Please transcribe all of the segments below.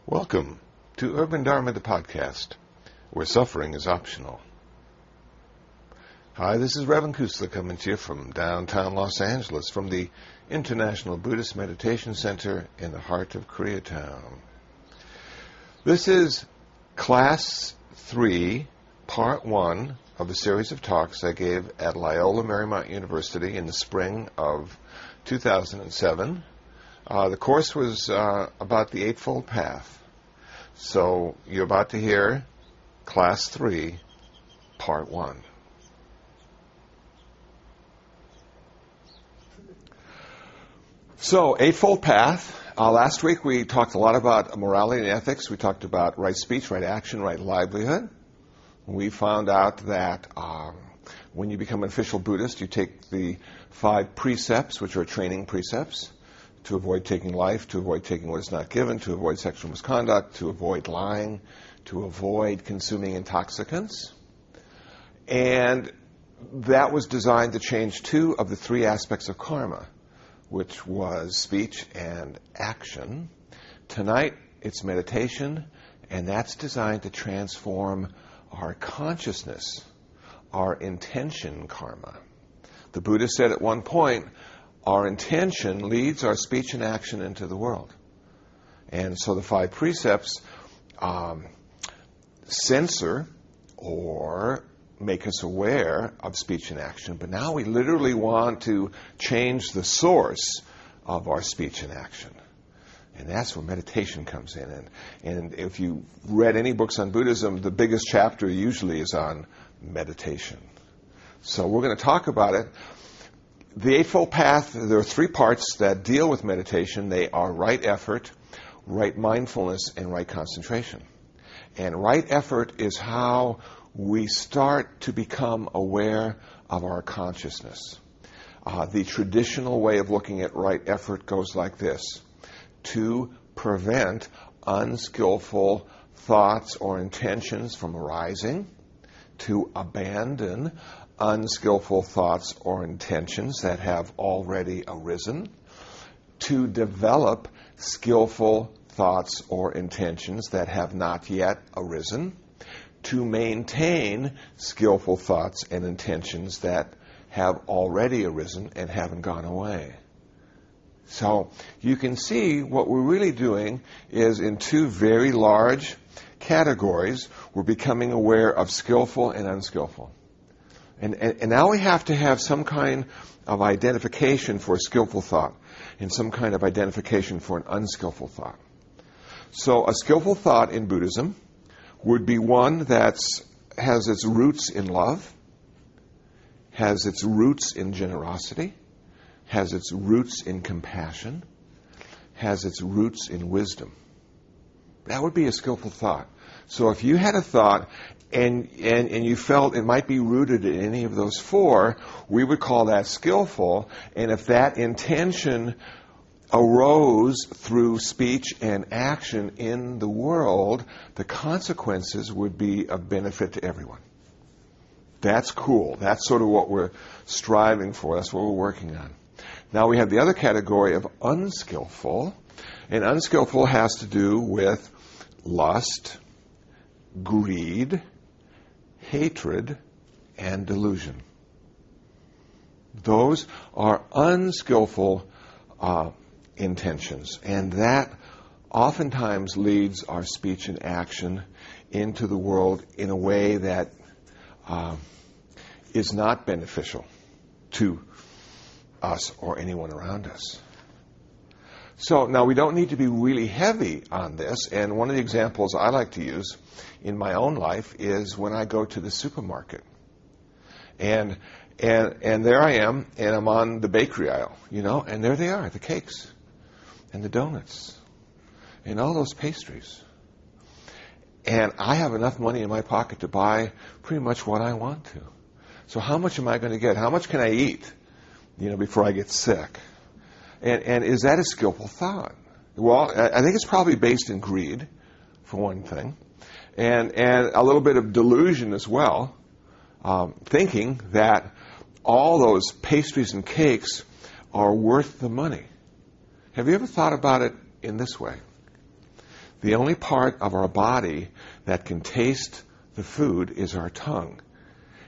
Welcome to Urban Dharma, the podcast, where suffering is optional. Hi, this is Reverend Kusla coming to you from downtown Los Angeles, from the International Buddhist Meditation Center in the heart of Koreatown. This is Class 3, Part 1 of a series of talks I gave at Loyola Marymount University in the spring of 2007. The course was about the Eightfold Path. So you're about to hear Class 3, Part 1. So, Eightfold Path. Last week we talked a lot about morality and ethics. We talked about right speech, right action, right livelihood. We found out that when you become an official Buddhist, you take the 5 precepts, which are training precepts, to avoid taking life, to avoid taking what is not given, to avoid sexual misconduct, to avoid lying, to avoid consuming intoxicants. And that was designed to change 2 of the 3 aspects of karma, which was speech and action. Tonight, it's meditation, and that's designed to transform our consciousness, our intention karma. The Buddha said at one point, our intention leads our speech and action into the world. And so the 5 precepts censor or make us aware of speech and action. But now we literally want to change the source of our speech and action. And that's where meditation comes in. And if you read any books on Buddhism, the biggest chapter usually is on meditation. So we're going to talk about it. The Eightfold Path, there are 3 parts that deal with meditation. They are right effort, right mindfulness, and right concentration. And right effort is how we start to become aware of our consciousness. The traditional way of looking at right effort goes like this: to prevent unskillful thoughts or intentions from arising, to abandon unskillful thoughts or intentions that have already arisen, to develop skillful thoughts or intentions that have not yet arisen, to maintain skillful thoughts and intentions that have already arisen and haven't gone away. So you can see what we're really doing is in 2 very large categories. We're becoming aware of skillful and unskillful. And now we have to have some kind of identification for a skillful thought and some kind of identification for an unskillful thought. So a skillful thought in Buddhism would be one that has its roots in love, has its roots in generosity, has its roots in compassion, has its roots in wisdom. That would be a skillful thought. So if you had a thought and you felt it might be rooted in any of those 4, we would call that skillful. And if that intention arose through speech and action in the world, the consequences would be of benefit to everyone. That's cool. That's sort of what we're striving for. That's what we're working on. Now we have the other category of unskillful. And unskillful has to do with lust, greed, hatred, and delusion. Those are unskillful intentions, and that oftentimes leads our speech and action into the world in a way that is not beneficial to us or anyone around us. So now we don't need to be really heavy on this, and one of the examples I like to use in my own life is when I go to the supermarket. And there I am, and I'm on the bakery aisle, and there they are, the cakes and the donuts and all those pastries. And I have enough money in my pocket to buy pretty much what I want to. So how much am I going to get? How much can I eat, before I get sick? And is that a skillful thought? Well, I think it's probably based in greed, for one thing, and a little bit of delusion as well, thinking that all those pastries and cakes are worth the money. Have you ever thought about it in this way? The only part of our body that can taste the food is our tongue.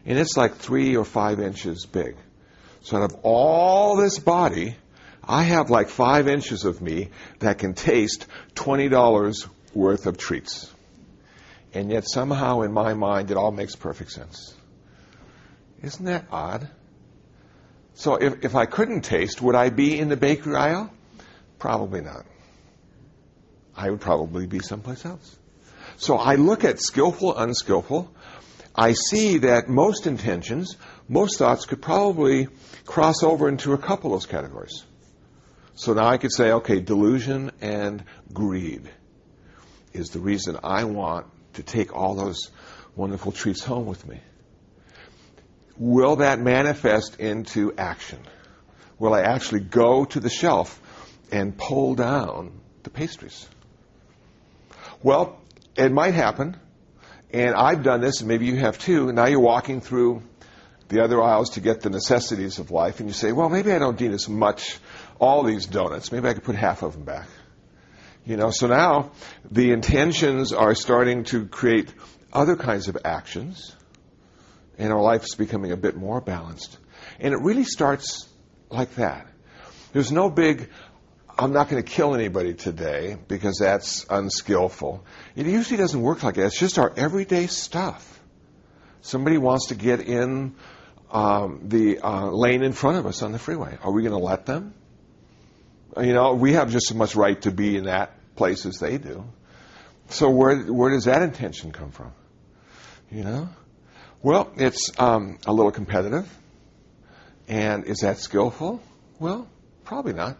And it's like 3 or 5 inches big. So out of all this body, I have like 5 inches of me that can taste $20 worth of treats. And yet somehow in my mind it all makes perfect sense. Isn't that odd? So if I couldn't taste, would I be in the bakery aisle? Probably not. I would probably be someplace else. So I look at skillful, unskillful. I see that most intentions, most thoughts could probably cross over into a couple of those categories. So now I could say, okay, delusion and greed is the reason I want to take all those wonderful treats home with me. Will that manifest into action? Will I actually go to the shelf and pull down the pastries? Well, it might happen. And I've done this, and maybe you have too. Now you're walking through the other aisles to get the necessities of life, and you say, well, maybe I don't need as much, all these donuts. Maybe I could put half of them back. So now the intentions are starting to create other kinds of actions, and our life is becoming a bit more balanced. And it really starts like that. There's no big, I'm not going to kill anybody today because that's unskillful. It usually doesn't work like that. It's just our everyday stuff. Somebody wants to get in the lane in front of us on the freeway. Are we going to let them? We have just as much right to be in that place as they do. So where does that intention come from? Well, it's a little competitive. And is that skillful? Well, probably not.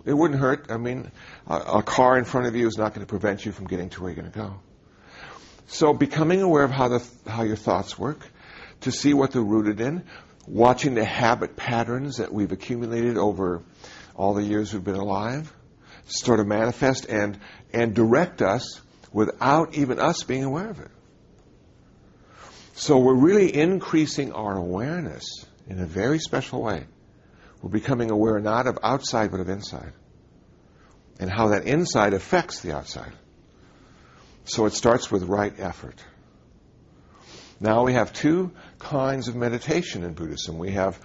It wouldn't hurt. A car in front of you is not going to prevent you from getting to where you're going to go. So becoming aware of how your thoughts work, to see what they're rooted in, watching the habit patterns that we've accumulated over all the years we've been alive, sort of manifest and direct us without even us being aware of it. So we're really increasing our awareness in a very special way. We're becoming aware not of outside but of inside, and how that inside affects the outside. So it starts with right effort. Now we have 2 kinds of meditation in Buddhism. We have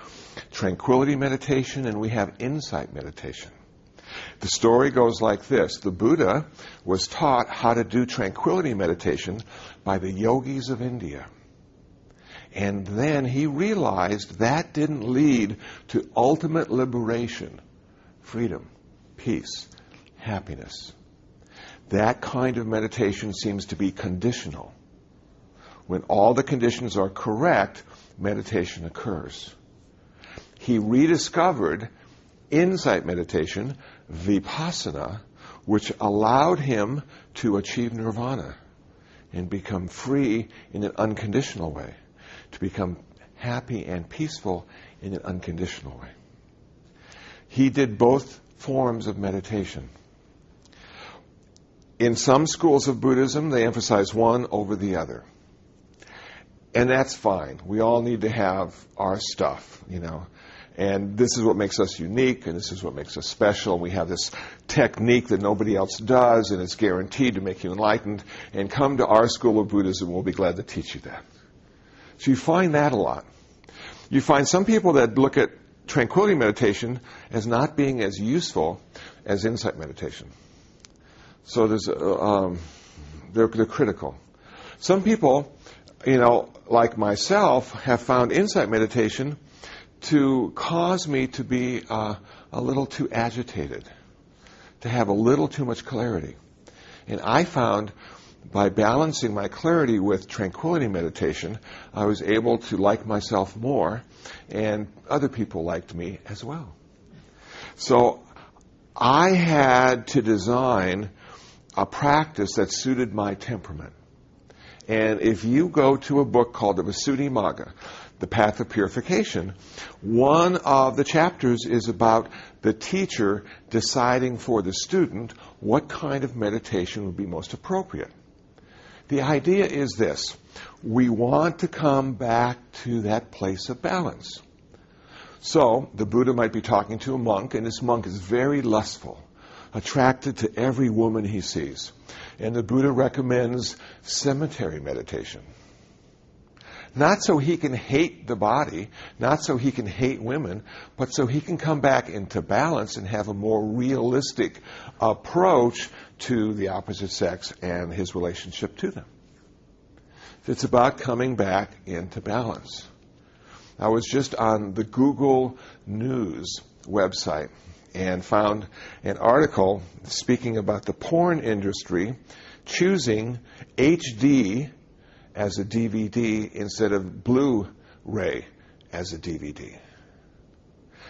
tranquility meditation and we have insight meditation. The story goes like this. The Buddha was taught how to do tranquility meditation by the yogis of India. And then he realized that didn't lead to ultimate liberation, freedom, peace, happiness. That kind of meditation seems to be conditional. When all the conditions are correct, meditation occurs. He rediscovered insight meditation, vipassana, which allowed him to achieve nirvana and become free in an unconditional way, to become happy and peaceful in an unconditional way. He did both forms of meditation. In some schools of Buddhism, they emphasize one over the other. And that's fine. We all need to have our stuff, And this is what makes us unique, and this is what makes us special. We have this technique that nobody else does, and it's guaranteed to make you enlightened. And come to our school of Buddhism, we'll be glad to teach you that. So you find that a lot. You find some people that look at tranquility meditation as not being as useful as insight meditation. So they're critical. Some people, like myself, have found insight meditation to cause me to be a little too agitated, to have a little too much clarity. And I found by balancing my clarity with tranquility meditation, I was able to like myself more, and other people liked me as well. So I had to design a practice that suited my temperament. And if you go to a book called the Visuddhimagga, The Path of Purification, one of the chapters is about the teacher deciding for the student what kind of meditation would be most appropriate. The idea is this: we want to come back to that place of balance. So the Buddha might be talking to a monk, and this monk is very lustful. attracted to every woman he sees. And the Buddha recommends cemetery meditation. Not so he can hate the body, not so he can hate women, but so he can come back into balance and have a more realistic approach to the opposite sex and his relationship to them. It's about coming back into balance. I was just on the Google News website and found an article speaking about the porn industry choosing HD as a DVD instead of Blu-ray as a DVD.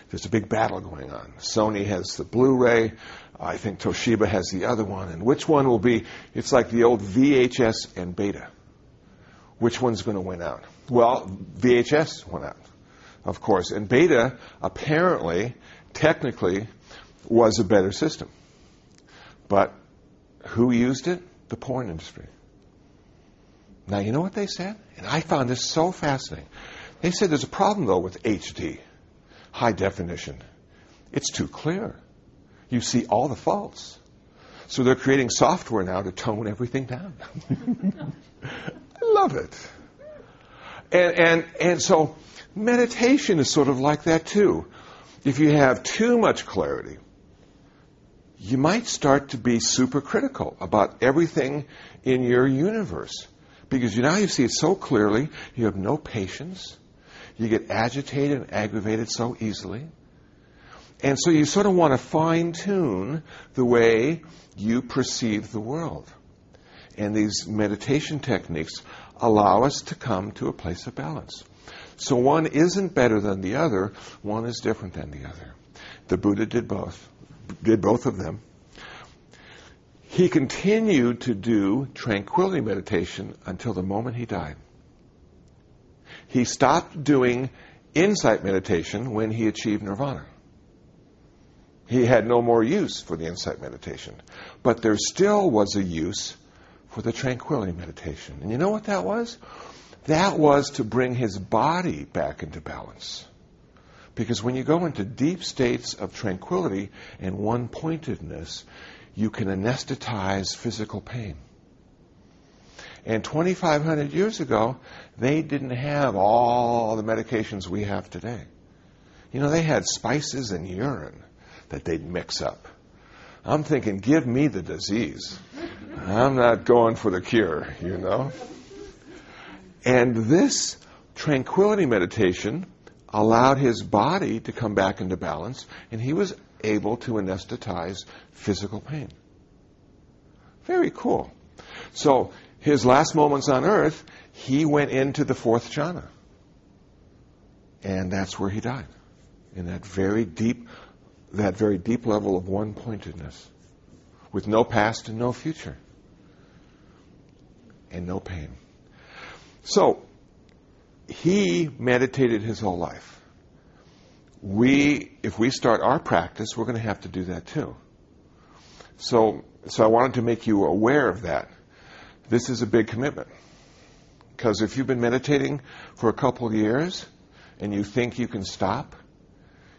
There's a big battle going on. Sony has the Blu-ray. I think Toshiba has the other one. And which one will be, it's like the old VHS and Beta. Which one's going to win out? Well, VHS went out, of course. And Beta, apparently, technically, was a better system. But who used it? The porn industry. Now, you know what they said? And I found this so fascinating. They said there's a problem, though, with HD, high definition. It's too clear. You see all the faults. So they're creating software now to tone everything down. I love it. And so meditation is sort of like that, too. If you have too much clarity, you might start to be super critical about everything in your universe. Because now you see it so clearly, you have no patience. You get agitated and aggravated so easily. And so you sort of want to fine-tune the way you perceive the world. And these meditation techniques allow us to come to a place of balance. So one isn't better than the other, one is different than the other. The Buddha did both of them. He continued to do tranquility meditation until the moment he died. He stopped doing insight meditation when he achieved nirvana. He had no more use for the insight meditation. But there still was a use for the tranquility meditation. And you know what that was? That was to bring his body back into balance. Because when you go into deep states of tranquility and one-pointedness, you can anesthetize physical pain. And 2,500 years ago, they didn't have all the medications we have today. You know, they had spices and urine that they'd mix up. I'm thinking, give me the disease. I'm not going for the cure, you know. And this tranquility meditation allowed his body to come back into balance, and he was able to anesthetize physical pain. Very cool. So his last moments on earth, he went into the fourth jhana. And that's where he died. In that very deep level of one-pointedness. With no past and no future. And no pain. So, he meditated his whole life. If we start our practice, we're going to have to do that too. So I wanted to make you aware of that. This is a big commitment. Because if you've been meditating for a couple of years and you think you can stop,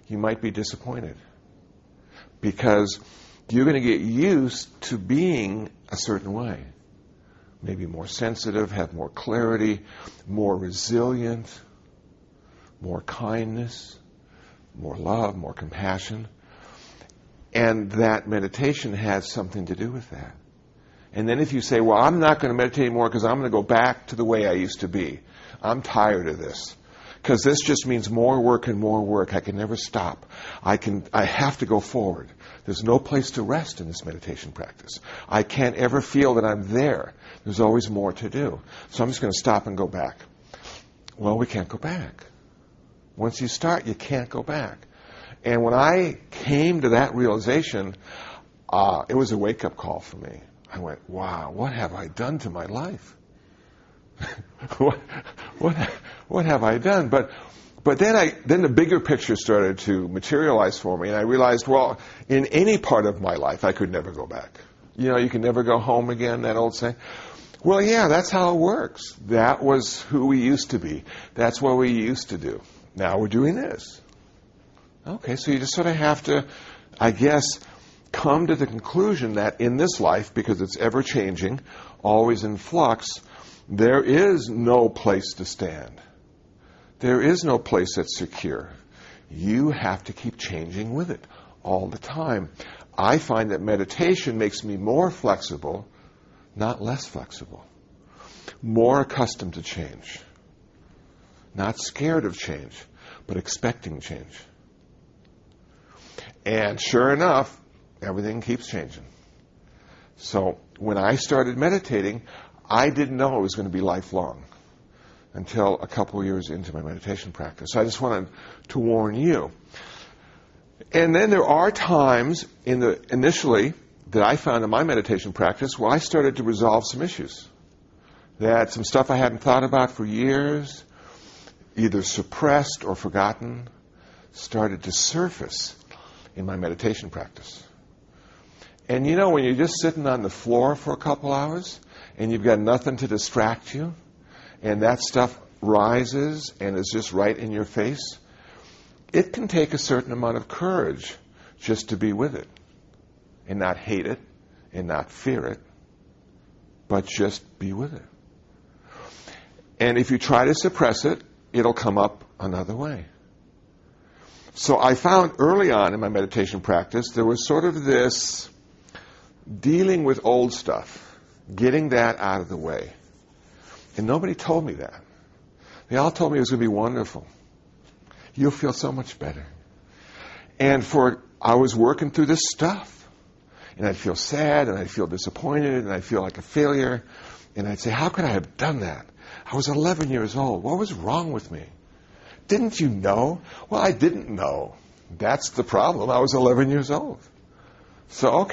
you might be disappointed. Because you're going to get used to being a certain way. Maybe more sensitive, have more clarity, more resilient, more kindness, more love, more compassion. And that meditation has something to do with that. And then if you say, well, I'm not going to meditate anymore because I'm going to go back to the way I used to be. I'm tired of this. Because this just means more work and more work. I can never stop. I have to go forward. There's no place to rest in this meditation practice. I can't ever feel that I'm there. There's always more to do. So I'm just going to stop and go back. Well, we can't go back. Once you start, you can't go back. And when I came to that realization, it was a wake-up call for me. I went, wow, what have I done to my life? What have I done? But then the bigger picture started to materialize for me, and I realized, well, in any part of my life, I could never go back. You know, you can never go home again, that old saying. Well, yeah, that's how it works. That was who we used to be. That's what we used to do. Now we're doing this. Okay, so you just sort of have to, I guess, come to the conclusion that in this life, because it's ever changing, always in flux, there is no place to stand. There is no place that's secure. You have to keep changing with it all the time. I find that meditation makes me more flexible, not less flexible. More accustomed to change. Not scared of change, but expecting change. And sure enough, everything keeps changing. So when I started meditating, I didn't know it was going to be lifelong until a couple of years into my meditation practice. So I just wanted to warn you. And then there are times initially that I found in my meditation practice where I started to resolve some issues. That some stuff I hadn't thought about for years, either suppressed or forgotten, started to surface in my meditation practice. And you know, when you're just sitting on the floor for a couple hours and you've got nothing to distract you, and that stuff rises and is just right in your face, it can take a certain amount of courage just to be with it and not hate it and not fear it, but just be with it. And if you try to suppress it, it'll come up another way. So I found early on in my meditation practice, there was sort of this dealing with old stuff, getting that out of the way. And nobody told me that. They all told me it was going to be wonderful. You'll feel so much better. And I was working through this stuff. And I'd feel sad, and I'd feel disappointed, and I'd feel like a failure. And I'd say, how could I have done that? I was 11 years old. What was wrong with me? Didn't you know? Well, I didn't know. That's the problem. I was 11 years old. So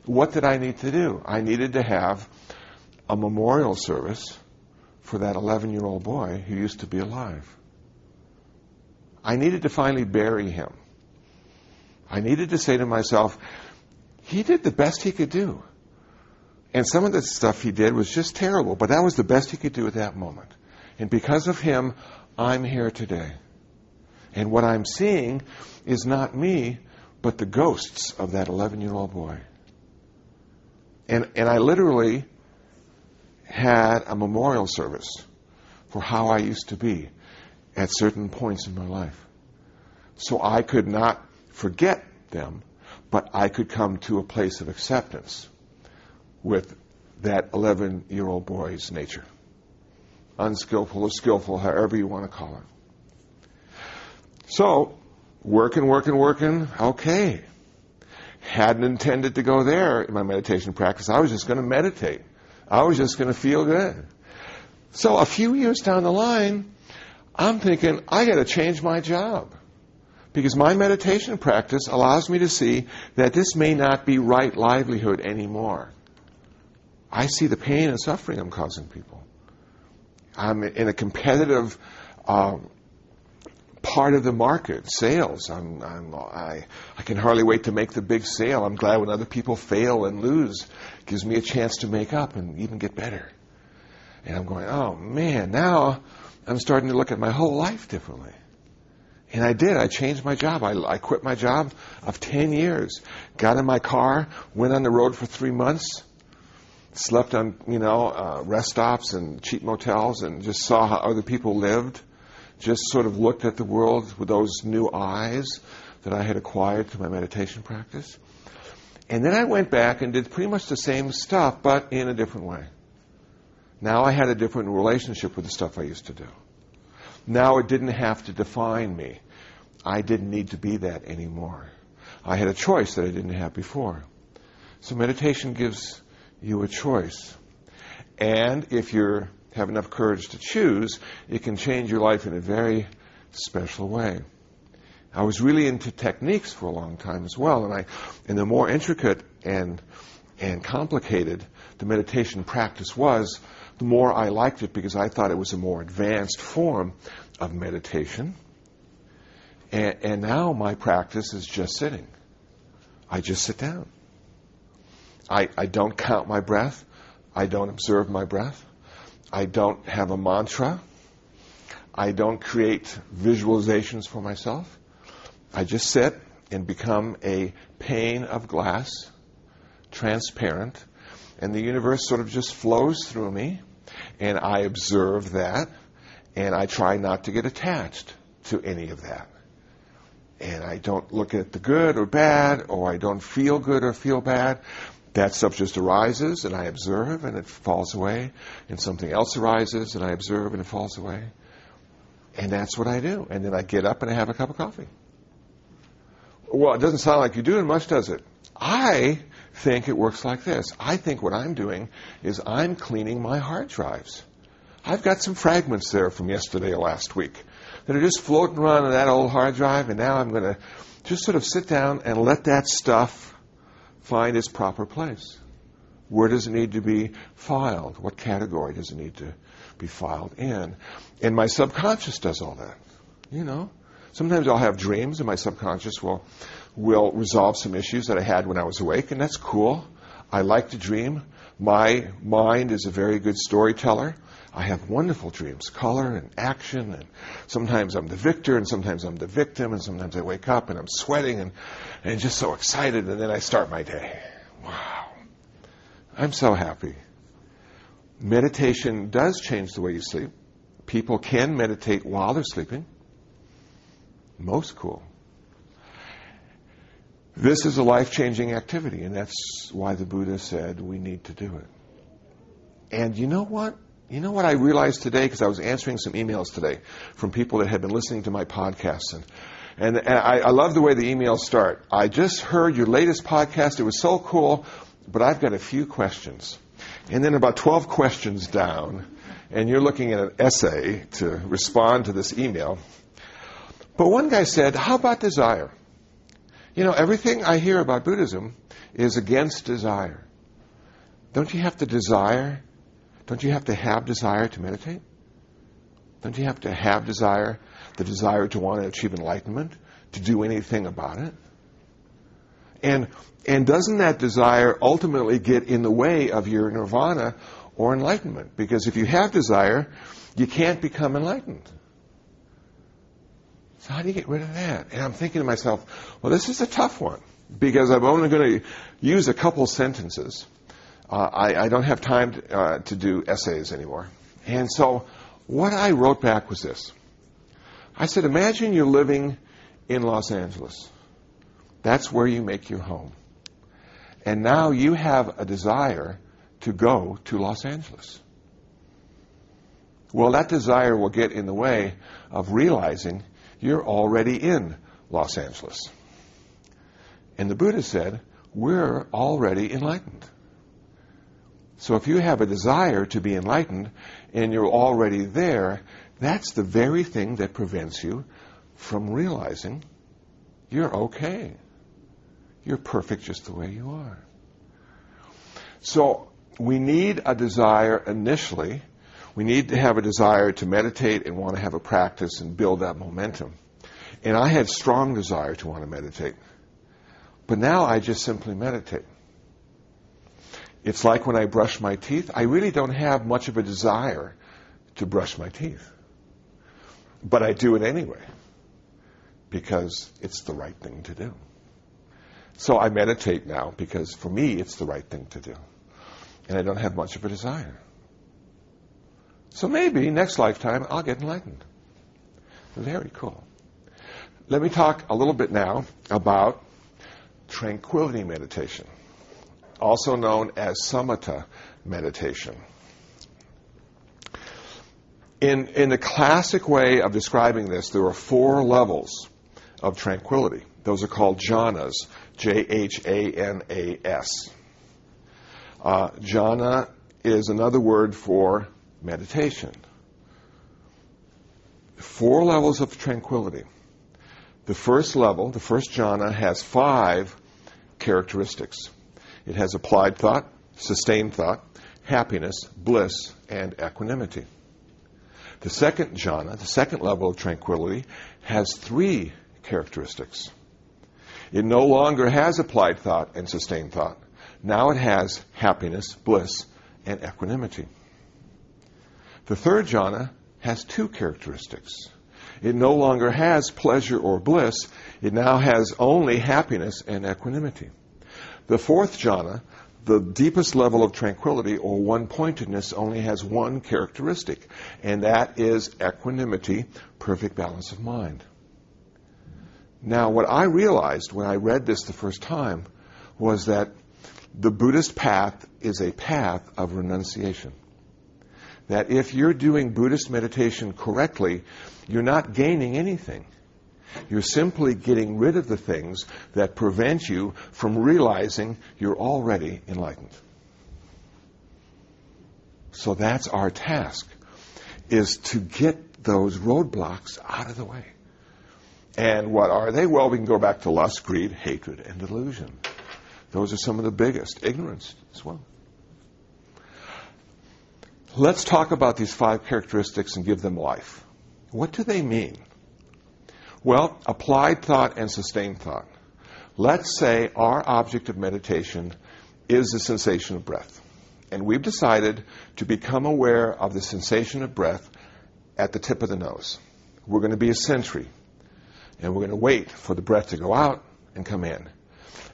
what did I need to do? I needed to have a memorial service for that 11-year-old boy who used to be alive. I needed to finally bury him. I needed to say to myself, he did the best he could do. And some of the stuff he did was just terrible, but that was the best he could do at that moment. And because of him, I'm here today. And what I'm seeing is not me, but the ghosts of that 11-year-old boy. And I literally had a memorial service for how I used to be at certain points in my life. So I could not forget them, but I could come to a place of acceptance with that 11-year-old boy's nature. Unskillful or skillful, however you want to call it. So, working. Okay. Hadn't intended to go there in my meditation practice. I was just going to meditate. I was just going to feel good. So a few years down the line, I'm thinking, I got to change my job. Because my meditation practice allows me to see that this may not be right livelihood anymore. I see the pain and suffering I'm causing people. I'm in a competitive part of the market, sales. I can hardly wait to make the big sale. I'm glad when other people fail and lose. It gives me a chance to make up and even get better. And I'm going, oh man, now I'm starting to look at my whole life differently. And I did. I changed my job. I quit my job of 10 years. Got in my car, went on the road for 3 months, slept on, rest stops and cheap motels and just saw how other people lived. Just sort of looked at the world with those new eyes that I had acquired through my meditation practice. And then I went back and did pretty much the same stuff, but in a different way. Now I had a different relationship with the stuff I used to do. Now it didn't have to define me. I didn't need to be that anymore. I had a choice that I didn't have before. So meditation gives you a choice. And if you have enough courage to choose, it can change your life in a very special way. I was really into techniques for a long time as well, and the more intricate and complicated the meditation practice was, the more I liked it because I thought it was a more advanced form of meditation. And now my practice is just sitting. I just sit down. I don't count my breath. I don't observe my breath. I don't have a mantra. I don't create visualizations for myself. I just sit and become a pane of glass, transparent, and the universe sort of just flows through me, and I observe that, and I try not to get attached to any of that. And I don't look at the good or bad, or I don't feel good or feel bad. That stuff just arises, and I observe, and it falls away. And something else arises, and I observe, and it falls away. And that's what I do. And then I get up and I have a cup of coffee. Well, it doesn't sound like you're doing much, does it? I think it works like this. I think what I'm doing is I'm cleaning my hard drives. I've got some fragments there from yesterday or last week that are just floating around on that old hard drive, and now I'm going to just sort of sit down and let that stuff find its proper place. Where does it need to be filed? What category does it need to be filed in? And my subconscious does all that. You know, sometimes I'll have dreams, and my subconscious will resolve some issues that I had when I was awake, and that's cool. I like to dream. My mind is a very good storyteller. I have wonderful dreams, color and action, and sometimes I'm the victor, and sometimes I'm the victim, and sometimes I wake up and I'm sweating and just so excited, and then I start my day. Wow. I'm so happy. Meditation does change the way you sleep. People can meditate while they're sleeping. Most cool. This is a life-changing activity, and that's why the Buddha said we need to do it. And you know what? You know what I realized today, because I was answering some emails today from people that had been listening to my podcasts. And I love the way the emails start. I just heard your latest podcast. It was so cool, but I've got a few questions. And then about 12 questions down, and you're looking at an essay to respond to this email. But one guy said, how about desire? You know, everything I hear about Buddhism is against desire. Don't you have to desire? Don't you have to have desire to meditate? Don't you have to have desire, the desire to want to achieve enlightenment, to do anything about it? And doesn't that desire ultimately get in the way of your nirvana or enlightenment? Because if you have desire, you can't become enlightened. So how do you get rid of that? And I'm thinking to myself, well, this is a tough one, because I'm only going to use a couple sentences. I don't have time to do essays anymore. And so what I wrote back was this. I said, imagine you're living in Los Angeles. That's where you make your home. And now you have a desire to go to Los Angeles. Well, that desire will get in the way of realizing you're already in Los Angeles. And the Buddha said, we're already enlightened. So if you have a desire to be enlightened and you're already there, that's the very thing that prevents you from realizing you're okay. You're perfect just the way you are. So we need a desire initially. We need to have a desire to meditate and want to have a practice and build that momentum. And I had strong desire to want to meditate. But now I just simply meditate. It's like when I brush my teeth. I really don't have much of a desire to brush my teeth. But I do it anyway, because it's the right thing to do. So I meditate now because for me it's the right thing to do. And I don't have much of a desire. So maybe next lifetime I'll get enlightened. Very cool. Let me talk a little bit now about tranquility meditation, also known as samatha meditation. In the classic way of describing this, there are 4 levels of tranquility. Those are called jhanas, J-H-A-N-A-S. Jhana is another word for meditation. 4 levels of tranquility. The first level, the first jhana, has 5 characteristics. It has applied thought, sustained thought, happiness, bliss, and equanimity. The second jhana, the second level of tranquility, has 3 characteristics. It no longer has applied thought and sustained thought. Now it has happiness, bliss, and equanimity. The third jhana has 2 characteristics. It no longer has pleasure or bliss. It now has only happiness and equanimity. The fourth jhana, the deepest level of tranquility or one-pointedness, only has one characteristic, and that is equanimity, perfect balance of mind. Now, what I realized when I read this the first time was that the Buddhist path is a path of renunciation. That if you're doing Buddhist meditation correctly, you're not gaining anything. You're simply getting rid of the things that prevent you from realizing you're already enlightened. So that's our task, is to get those roadblocks out of the way. And what are they? Well, we can go back to lust, greed, hatred, and delusion. Those are some of the biggest. Ignorance as well. Let's talk about these 5 characteristics and give them life. What do they mean? Well, applied thought and sustained thought. Let's say our object of meditation is the sensation of breath. And we've decided to become aware of the sensation of breath at the tip of the nose. We're going to be a sentry. And we're going to wait for the breath to go out and come in.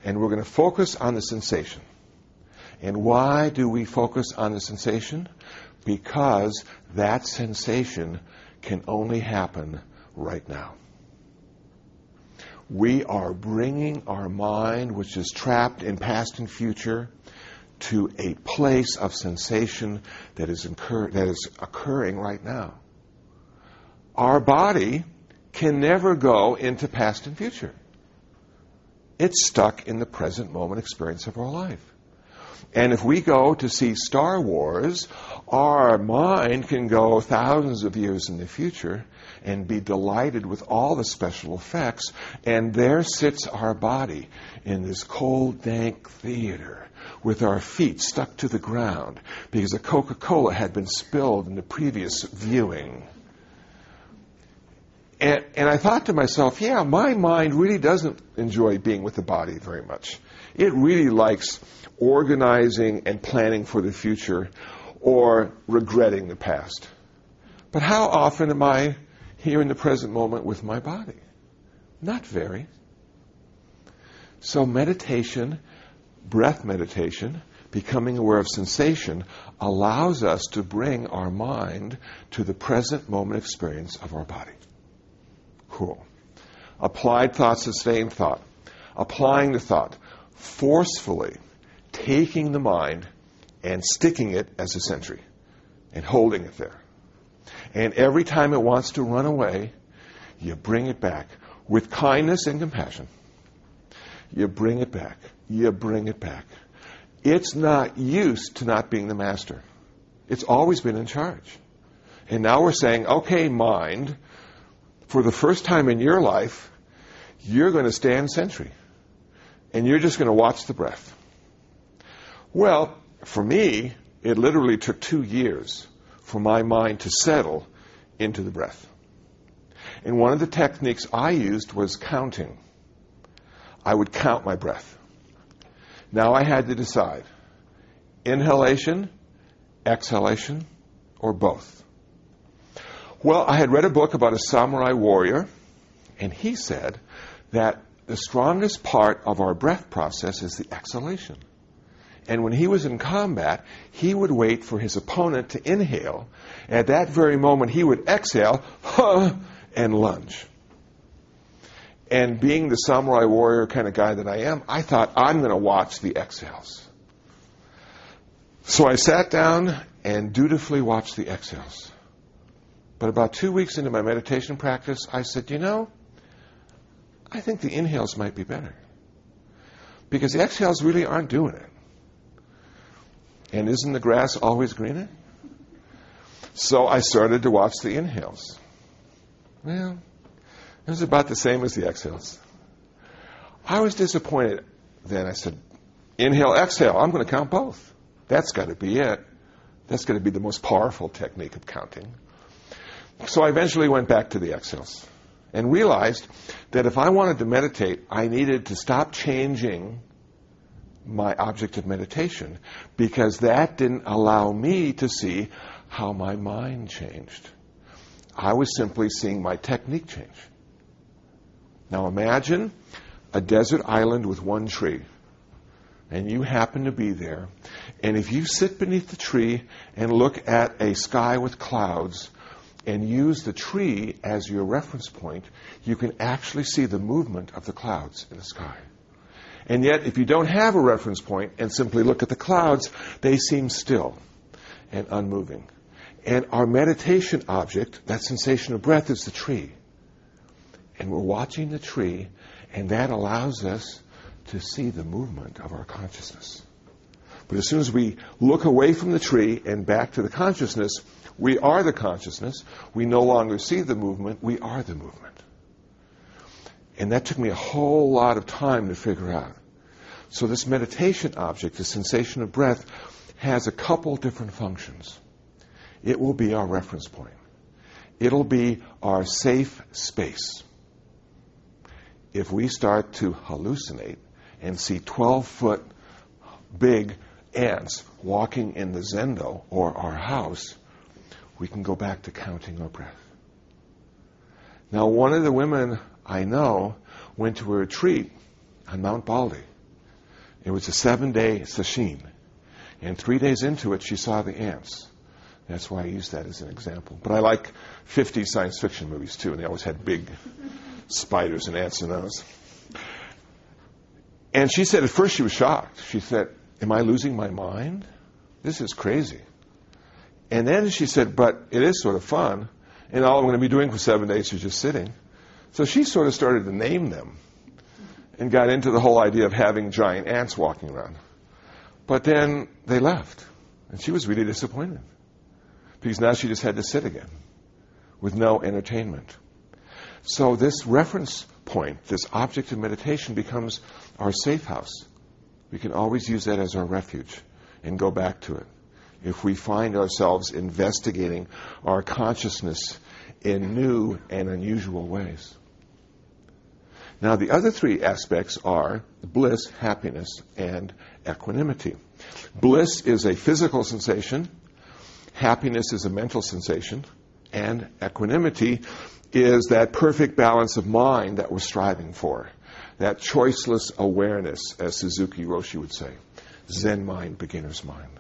And we're going to focus on the sensation. And why do we focus on the sensation? Because that sensation can only happen right now. We are bringing our mind, which is trapped in past and future, to a place of sensation that is occurring right now. Our body can never go into past and future. It's stuck in the present moment experience of our life. And if we go to see Star Wars, our mind can go thousands of years in the future and be delighted with all the special effects. And there sits our body in this cold, dank theater with our feet stuck to the ground because a Coca-Cola had been spilled in the previous viewing. And I thought to myself, yeah, my mind really doesn't enjoy being with the body very much. It really likes organizing and planning for the future or regretting the past. But how often am I here in the present moment with my body? Not very. So meditation, breath meditation, becoming aware of sensation, allows us to bring our mind to the present moment experience of our body. Cool. Applied thought, sustained thought. Applying the thought, forcefully taking the mind and sticking it as a sentry and holding it there. And every time it wants to run away, you bring it back with kindness and compassion. You bring it back. You bring it back. It's not used to not being the master. It's always been in charge. And now we're saying, okay, mind, for the first time in your life, you're going to stand sentry. And you're just going to watch the breath. Well, for me, it literally took 2 years for my mind to settle into the breath. And one of the techniques I used was counting. I would count my breath. Now I had to decide, inhalation, exhalation, or both. Well, I had read a book about a samurai warrior, and he said that the strongest part of our breath process is the exhalation. And when he was in combat, he would wait for his opponent to inhale. At that very moment, he would exhale, and lunge. And being the samurai warrior kind of guy that I am, I thought, I'm going to watch the exhales. So I sat down and dutifully watched the exhales. But about 2 weeks into my meditation practice, I said, I think the inhales might be better. Because the exhales really aren't doing it. And isn't the grass always greener? So I started to watch the inhales. Well, it was about the same as the exhales. I was disappointed. Then I said, inhale, exhale. I'm going to count both. That's got to be it. That's going to be the most powerful technique of counting. So I eventually went back to the exhales and realized that if I wanted to meditate, I needed to stop changing my object of meditation, because that didn't allow me to see how my mind changed. I was simply seeing my technique change. Now imagine a desert island with one tree, and you happen to be there, and if you sit beneath the tree and look at a sky with clouds and use the tree as your reference point, you can actually see the movement of the clouds in the sky. And yet, if you don't have a reference point and simply look at the clouds, they seem still and unmoving. And our meditation object, that sensation of breath, is the tree. And we're watching the tree, and that allows us to see the movement of our consciousness. But as soon as we look away from the tree and back to the consciousness, we are the consciousness. We no longer see the movement. We are the movement. And that took me a whole lot of time to figure out. So this meditation object, the sensation of breath, has a couple different functions. It will be our reference point. It'll be our safe space. If we start to hallucinate and see 12-foot big ants walking in the zendo or our house, we can go back to counting our breath. Now, one of the women I know went to a retreat on Mount Baldy. It was a 7-day sesshin. And 3 days into it, she saw the ants. That's why I use that as an example. But I like 50 science fiction movies, too, and they always had big spiders and ants in those. And she said at first she was shocked. She said, am I losing my mind? This is crazy. And then she said, but it is sort of fun, and all I'm going to be doing for 7 days is just sitting. So she sort of started to name them and got into the whole idea of having giant ants walking around. But then they left, and she was really disappointed because now she just had to sit again with no entertainment. So this reference point, this object of meditation, becomes our safe house. We can always use that as our refuge and go back to it if we find ourselves investigating our consciousness in new and unusual ways. Now, the other three aspects are bliss, happiness, and equanimity. Bliss is a physical sensation, happiness is a mental sensation, and equanimity is that perfect balance of mind that we're striving for, that choiceless awareness, as Suzuki Roshi would say, Zen mind, beginner's mind.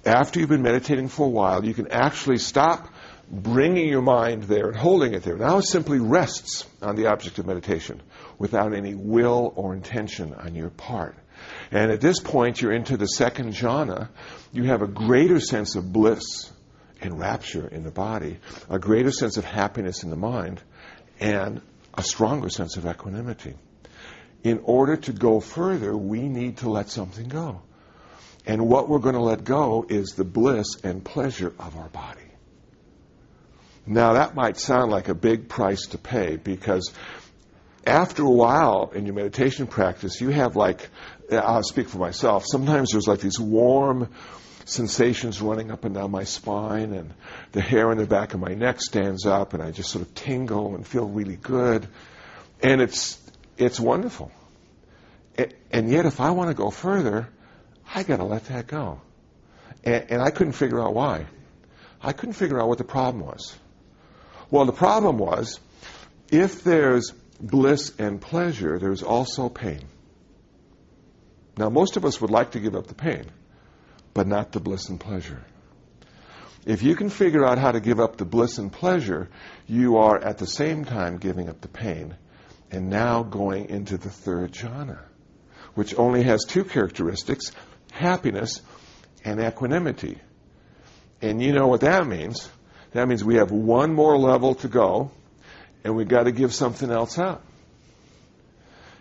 After you've been meditating for a while, you can actually stop bringing your mind there and holding it there. Now it simply rests on the object of meditation without any will or intention on your part. And at this point, you're into the second jhana. You have a greater sense of bliss and rapture in the body, a greater sense of happiness in the mind, and a stronger sense of equanimity. In order to go further, we need to let something go. And what we're going to let go is the bliss and pleasure of our body. Now, that might sound like a big price to pay, because after a while in your meditation practice, you have I'll speak for myself, sometimes there's like these warm sensations running up and down my spine, and the hair on the back of my neck stands up, and I just sort of tingle and feel really good. And it's wonderful. And yet, if I want to go further, I got to let that go. And I couldn't figure out why. I couldn't figure out what the problem was. Well, the problem was, if there's bliss and pleasure, there's also pain. Now, most of us would like to give up the pain, but not the bliss and pleasure. If you can figure out how to give up the bliss and pleasure, you are at the same time giving up the pain, and now going into the third jhana, which only has two characteristics, happiness and equanimity. And you know what that means. That means we have one more level to go, and we've got to give something else up.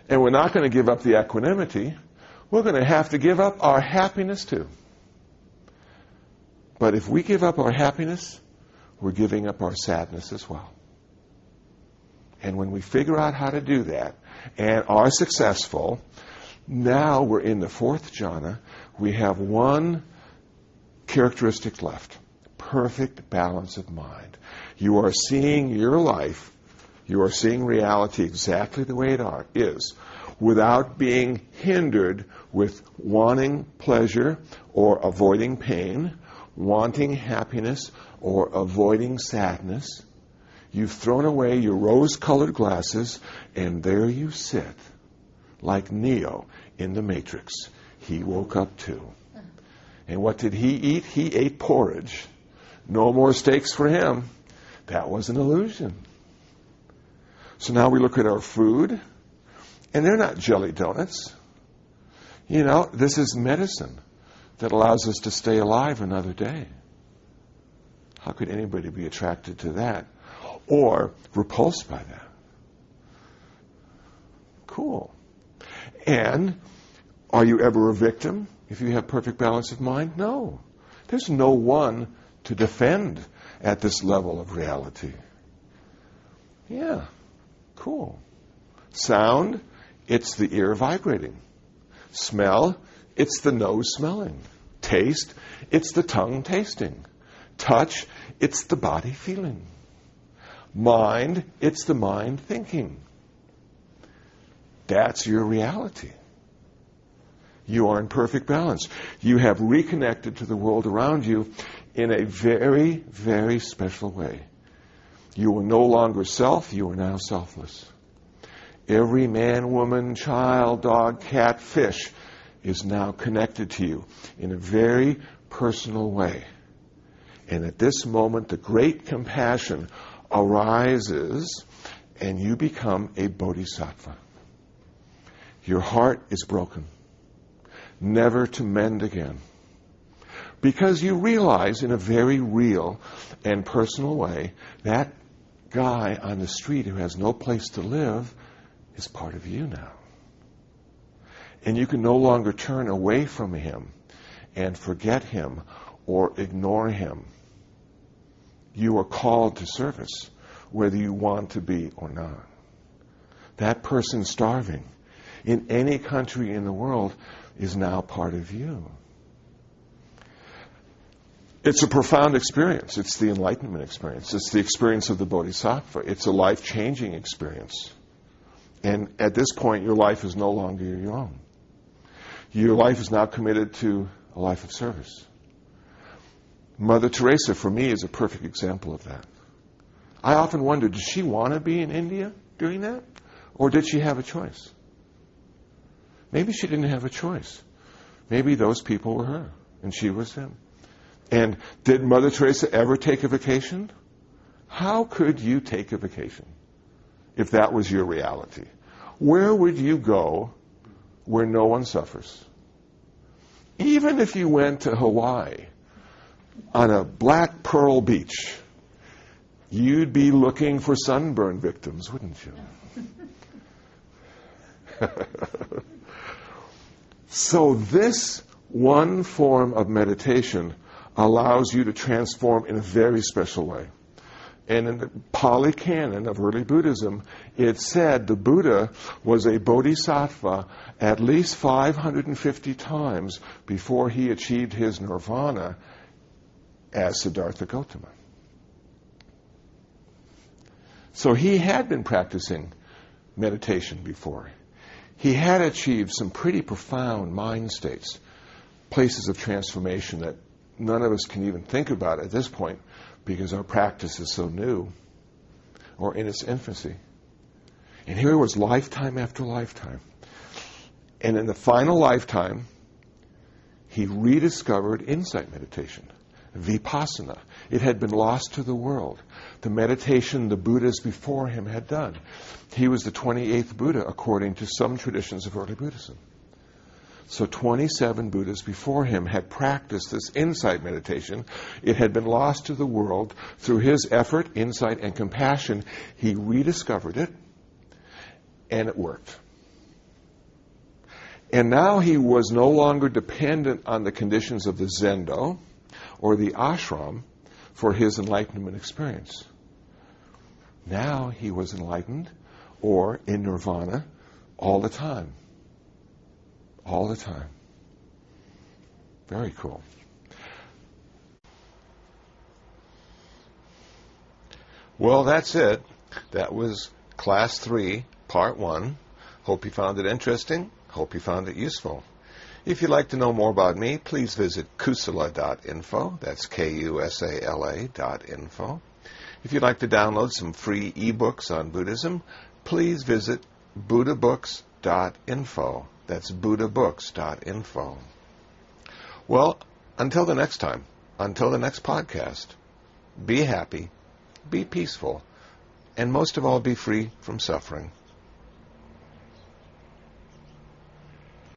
And we're not going to give up the equanimity. We're going to have to give up our happiness too. But if we give up our happiness, we're giving up our sadness as well. And when we figure out how to do that and are successful, now we're in the fourth jhana. We have one characteristic left. Perfect balance of mind. You are seeing your life, you are seeing reality exactly the way it is, without being hindered with wanting pleasure or avoiding pain, wanting happiness or avoiding sadness. You've thrown away your rose-colored glasses, and there you sit, like Neo in the Matrix. He woke up too. And what did he eat? He ate porridge. No more steaks for him. That was an illusion. So now we look at our food, and they're not jelly donuts. You know, this is medicine that allows us to stay alive another day. How could anybody be attracted to that or repulsed by that? Cool. And are you ever a victim if you have perfect balance of mind? No. There's no one to defend at this level of reality. Yeah. Cool. Sound, it's the ear vibrating. Smell, it's the nose smelling. Taste, it's the tongue tasting. Touch, it's the body feeling. Mind, it's the mind thinking. That's your reality. You are in perfect balance. You have reconnected to the world around you in a very, very special way. You are no longer self, you are now selfless. Every man, woman, child, dog, cat, fish is now connected to you in a very personal way. And at this moment, the great compassion arises and you become a bodhisattva. Your heart is broken, never to mend again. Because you realize in a very real and personal way that guy on the street who has no place to live is part of you now. And you can no longer turn away from him and forget him or ignore him. You are called to service, whether you want to be or not. That person starving in any country in the world is now part of you. It's a profound experience. It's the enlightenment experience. It's the experience of the bodhisattva. It's a life-changing experience. And at this point, your life is no longer your own. Your life is now committed to a life of service. Mother Teresa, for me, is a perfect example of that. I often wonder, did she want to be in India doing that? Or did she have a choice? Maybe she didn't have a choice. Maybe those people were her, and she was them. And did Mother Teresa ever take a vacation? How could you take a vacation if that was your reality? Where would you go where no one suffers? Even if you went to Hawaii on a black pearl beach, you'd be looking for sunburn victims, wouldn't you? So this one form of meditation allows you to transform in a very special way. And in the Pali Canon of early Buddhism, it said the Buddha was a bodhisattva at least 550 times before he achieved his nirvana as Siddhartha Gautama. So he had been practicing meditation before. He had achieved some pretty profound mind states, places of transformation that none of us can even think about at this point because our practice is so new or in its infancy. And here was lifetime after lifetime. And in the final lifetime, he rediscovered insight meditation, vipassana. It had been lost to the world. The meditation the Buddhas before him had done. He was the 28th Buddha according to some traditions of early Buddhism. So 27 Buddhas before him had practiced this insight meditation. It had been lost to the world. Through his effort, insight, and compassion, he rediscovered it, and it worked. And now he was no longer dependent on the conditions of the zendo or the ashram for his enlightenment experience. Now he was enlightened or in nirvana all the time. All the time. Very cool. Well, that's it. That was Class 3, Part 1. Hope you found it interesting. Hope you found it useful. If you'd like to know more about me, please visit kusala.info. That's Kusala.info. If you'd like to download some free ebooks on Buddhism, please visit buddhabooks.info. That's buddhabooks.info. Well, until the next time, until the next podcast, be happy, be peaceful, and most of all, be free from suffering.